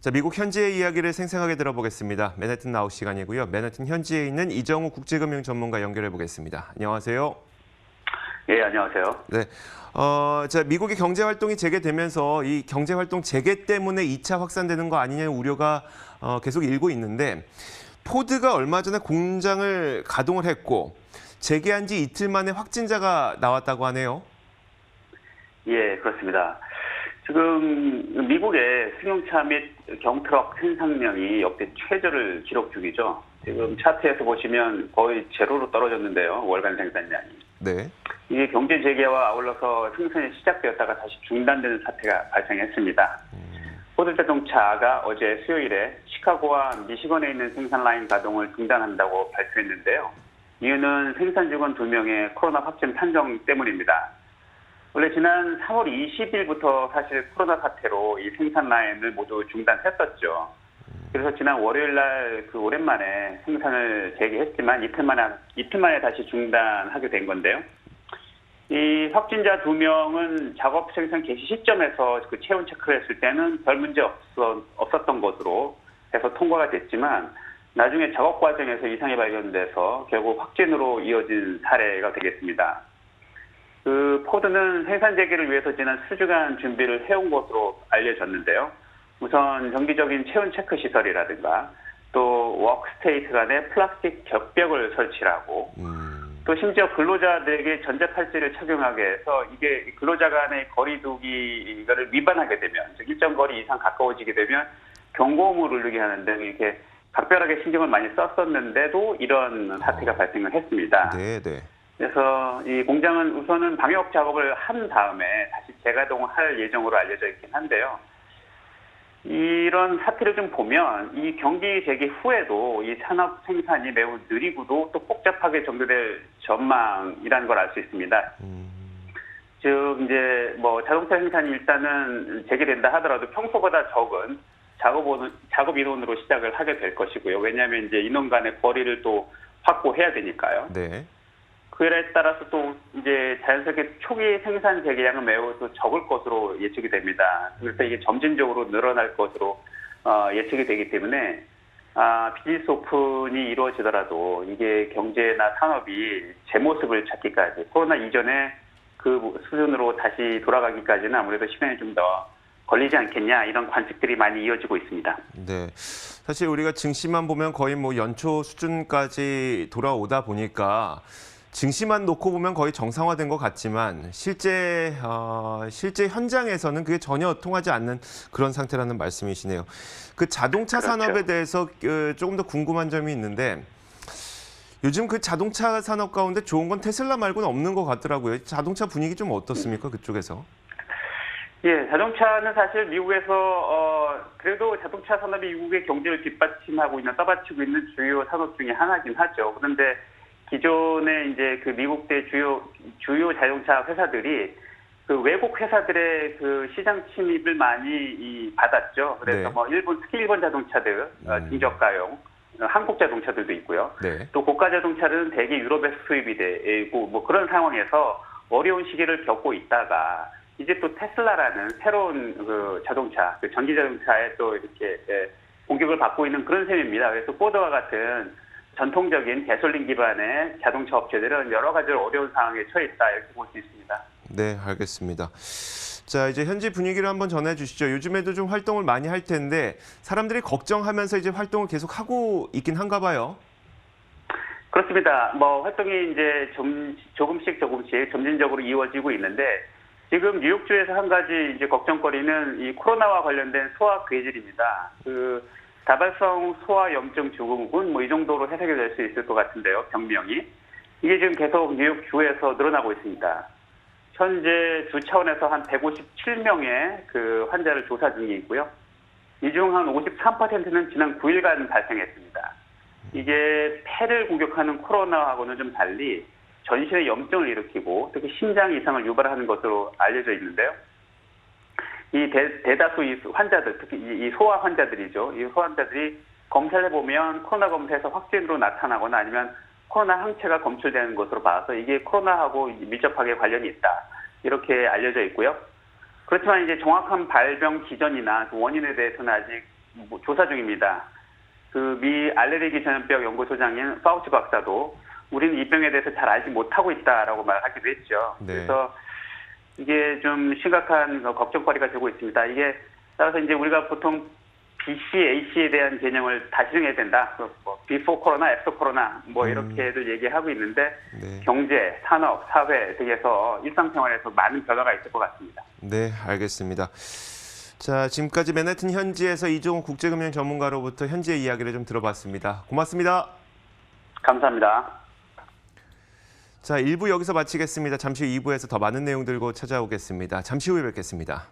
자, 미국 현지의 이야기를 생생하게 들어보겠습니다. 맨해튼 나우 시간이고요. 맨해튼 현지에 있는 이정우 국제금융 전문가 연결해 보겠습니다. 안녕하세요. 예, 안녕하세요. 네. 자, 미국의 경제 활동이 재개되면서 이 경제 활동 재개 때문에 2차 확산되는 거 아니냐는 우려가 계속 일고 있는데, 포드가 얼마 전에 공장을 가동을 했고 재개한 지 이틀 만에 확진자가 나왔다고 하네요. 예, 그렇습니다. 지금 미국의 승용차 및 경트럭 생산량이 역대 최저를 기록 중이죠. 지금 차트에서 보시면 거의 제로로 떨어졌는데요. 월간 생산량이. 네. 이게 경제 재개와 아울러서 생산이 시작되었다가 다시 중단되는 사태가 발생했습니다. 포드 자동차가 어제 수요일에 시카고와 미시건에 있는 생산 라인 가동을 중단한다고 발표했는데요. 이유는 생산 직원 2명의 코로나 확진 판정 때문입니다. 원래 지난 3월 20일부터 사실 코로나 사태로 이 생산 라인을 모두 중단했었죠. 그래서 지난 월요일 날 오랜만에 생산을 재개했지만 이틀 만에 다시 중단하게 된 건데요. 이 확진자 2명은 작업 생산 개시 시점에서 그 체온 체크를 했을 때는 별 문제 없었던 것으로 해서 통과가 됐지만 나중에 작업 과정에서 이상이 발견돼서 결국 확진으로 이어진 사례가 되겠습니다. 포드는 생산 재개를 위해서 지난 수주간 준비를 해온 것으로 알려졌는데요. 우선 정기적인 체온 체크 시설이라든가 또 워크스테이트 간에 플라스틱 격벽을 설치하고 또 심지어 근로자들에게 전자팔찌를 착용하게 해서 이게 근로자 간의 거리두기를 위반하게 되면 즉 일정 거리 이상 가까워지게 되면 경고음을 울리게 하는 등 이렇게 각별하게 신경을 많이 썼었는데도 이런 사태가 발생을 했습니다. 네. 그래서 이 공장은 우선은 방역 작업을 한 다음에 다시 재가동할 예정으로 알려져 있긴 한데요. 이런 사태를 좀 보면 이 경기 재개 후에도 이 산업 생산이 매우 느리고도 또 복잡하게 전개될 전망이라는 걸 알 수 있습니다. 즉 이제 자동차 생산이 일단은 재개된다 하더라도 평소보다 적은 작업 인원으로 시작을 하게 될 것이고요. 왜냐하면 이제 인원 간의 거리를 또 확보해야 되니까요. 네. 그에 따라서 또 이제 자연스럽게 초기 생산 재개량은 매우 또 적을 것으로 예측이 됩니다. 그래서 이게 점진적으로 늘어날 것으로 예측이 되기 때문에 비즈니스 오픈이 이루어지더라도 이게 경제나 산업이 제 모습을 찾기까지 코로나 이전에 그 수준으로 다시 돌아가기까지는 아무래도 시간이 좀 더 걸리지 않겠냐 이런 관측들이 많이 이어지고 있습니다. 네. 사실 우리가 증시만 보면 거의 연초 수준까지 돌아오다 보니까 증시만 놓고 보면 거의 정상화된 것 같지만 실제 현장에서는 그게 전혀 통하지 않는 그런 상태라는 말씀이시네요. 그 자동차 그렇죠. 산업에 대해서 조금 더 궁금한 점이 있는데 요즘 그 자동차 산업 가운데 좋은 건 테슬라 말고는 없는 것 같더라고요. 자동차 분위기 좀 어떻습니까? 그쪽에서? 예, 자동차는 사실 미국에서 그래도 자동차 산업이 미국의 경제를 뒷받침하고 있는 떠받치고 있는 주요 산업 중에 하나긴 하죠. 그런데 기존에 이제 그 미국의 주요 자동차 회사들이 그 외국 회사들의 그 시장 침입을 많이 받았죠. 그래서 네. 특히 일본 자동차들, 중저가용, 한국 자동차들도 있고요. 네. 또 고가 자동차들은 대개 유럽에서 수입이 되고 그런 상황에서 어려운 시기를 겪고 있다가 이제 또 테슬라라는 새로운 그 자동차, 그 전기 자동차에 또 이렇게 공격을 받고 있는 그런 셈입니다. 그래서 포드와 같은 전통적인 가솔린 기반의 자동차 업체들은 여러 가지로 어려운 상황에 처해 있다 이렇게 볼 수 있습니다. 네, 알겠습니다. 자, 이제 현지 분위기를 한번 전해 주시죠. 요즘에도 좀 활동을 많이 할 텐데 사람들이 걱정하면서 이제 활동을 계속 하고 있긴 한가 봐요. 그렇습니다. 활동이 이제 조금씩 점진적으로 이루어지고 있는데 지금 뉴욕주에서 한 가지 이제 걱정거리는 이 코로나와 관련된 소아 괴질입니다. 다발성 소아염증 증후군 이 정도로 해석이 될 수 있을 것 같은데요. 병명이. 이게 지금 계속 뉴욕주에서 늘어나고 있습니다. 현재 주 차원에서 한 157명의 그 환자를 조사 중에 있고요. 이 중 한 53%는 지난 9일간 발생했습니다. 이게 폐를 공격하는 코로나하고는 좀 달리 전신에 염증을 일으키고 특히 심장 이상을 유발하는 것으로 알려져 있는데요. 이 대다수 이 환자들, 특히 이 소아 환자들이죠. 이 소아 환자들이 검사를 해보면 코로나 검사에서 확진으로 나타나거나 아니면 코로나 항체가 검출되는 것으로 봐서 이게 코로나하고 밀접하게 관련이 있다. 이렇게 알려져 있고요. 그렇지만 이제 정확한 발병 기전이나 원인에 대해서는 아직 조사 중입니다. 그 미 알레르기 전염병 연구소장인 파우치 박사도 우리는 이 병에 대해서 잘 알지 못하고 있다라고 말하기도 했죠. 네. 그래서 이게 좀 심각한 걱정거리가 되고 있습니다. 이게 따라서 이제 우리가 보통 BC, A씨에 대한 개념을 다시 정해야 된다. 뭐 비포 코로나, 애프터 코로나 뭐 이렇게도 얘기하고 있는데 네. 경제, 산업, 사회 등에서 일상생활에서 많은 변화가 있을 것 같습니다. 네, 알겠습니다. 자, 지금까지 맨해튼 현지에서 이종욱 국제금융 전문가로부터 현지의 이야기를 좀 들어봤습니다. 고맙습니다. 감사합니다. 자, 1부 여기서 마치겠습니다. 잠시 후 2부에서 더 많은 내용 들고 찾아오겠습니다. 잠시 후에 뵙겠습니다.